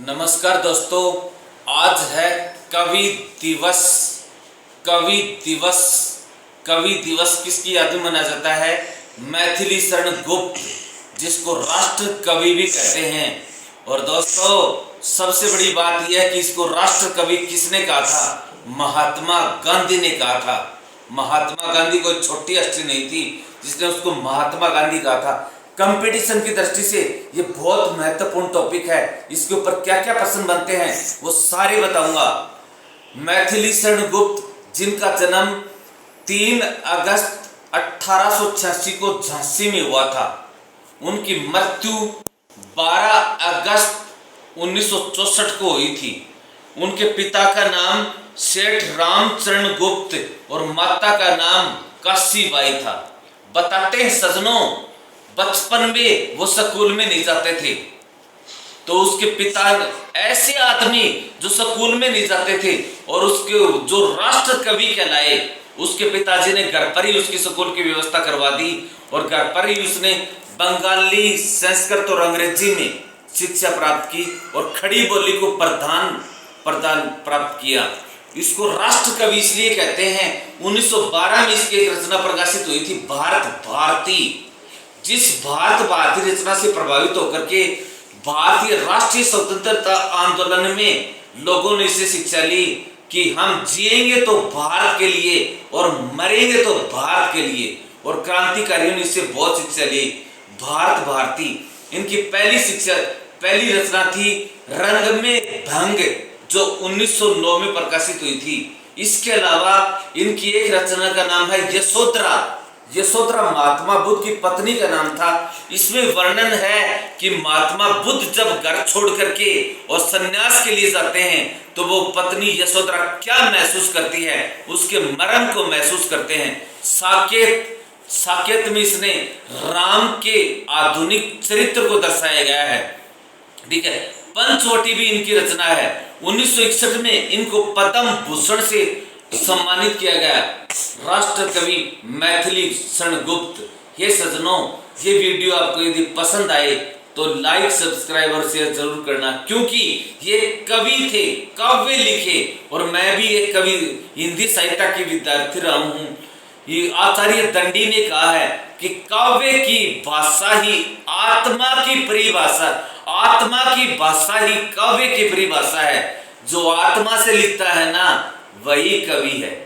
नमस्कार दोस्तों, आज है कवि दिवस। कवि दिवस कवि दिवस किसकी याद में मनाया जाता है? मैथिली शरण गुप्त, जिसको राष्ट्र कवि भी कहते हैं। और दोस्तों, सबसे बड़ी बात यह है कि इसको राष्ट्र कवि किसने कहा था? महात्मा गांधी ने कहा था। महात्मा गांधी कोई छोटी हस्ती नहीं थी जिसने उसको महात्मा गांधी कहा था। कंपटीशन की दृष्टि से ये बहुत महत्वपूर्ण टॉपिक है। इसके ऊपर क्या क्या प्रश्न बनते हैं वो सारे बताऊंगा। मैथिली शरण गुप्त, जिनका जन्म 3 अगस्त 1886 को झांसी में हुआ था, उनकी मृत्यु 12 अगस्त 1964 को हुई थी। उनके पिता का नाम सेठ रामचरण गुप्त और माता का नाम काशीबाई था। बताते हैं सजनों, बचपन में वो स्कूल में नहीं जाते थे, तो उसके पिता ऐसे आदमी जो स्कूल में नहीं जाते थे और उसके जो राष्ट्र कवि कहलाए, उसके पिताजी ने घर पर ही उसकी स्कूल की व्यवस्था करवा दी और घर पर ही उसने बंगाली, संस्कृत और अंग्रेजी में शिक्षा प्राप्त की और खड़ी बोली को प्रदान प्राप्त किया। इसको राष्ट्र कवि इसलिए कहते हैं। 1912 में इसकी एक रचना प्रकाशित हुई थी, भारत भारती। जिस भारत भारती रचना से प्रभावित होकर के भारतीय राष्ट्रीय स्वतंत्रता आंदोलन में लोगों ने इससे शिक्षा ली कि हम जिएंगे तो भारत के लिए और मरेंगे तो भारत के लिए। और क्रांतिकारियों ने इससे बहुत शिक्षा ली। भारत भारती इनकी पहली रचना थी रंग में भंग, जो 1909 में प्रकाशित हुई थी। इसके अलावा इनकी एक रचना का नाम है यशोधरा। यशोधरा महात्मा बुद्ध की पत्नी का नाम था। इसमें वर्णन है कि महात्मा बुद्ध जब घर छोड़ करके और सन्यास के लिए जाते हैं तो वो पत्नी यशोधरा क्या महसूस करती है, उसके मरण को महसूस करते हैं। साकेत में इसने राम के आधुनिक चरित्र को दर्शाया गया है। ठीक है। पंचवटी भी इनकी रचना है। 1961 में इनको पद्म भूषण से सम्मानित किया गया। राष्ट्र कवि मैथिली शरण गुप्त। ये सज्जनों, ये वीडियो आपको यदि पसंद आए तो लाइक, सब्सक्राइब और शेयर जरूर करना, क्योंकि ये कवि थे, काव्य लिखे। और मैं भी एक कवि, हिंदी साहित्य की विद्यार्थी रहा हूँ। ये आचार्य दंडी ने कहा है कि काव्य की भाषा ही आत्मा की परिभाषा, आत्मा की भाषा ही काव्य की परिभाषा है। जो आत्मा से लिखता है ना, वही कवि है।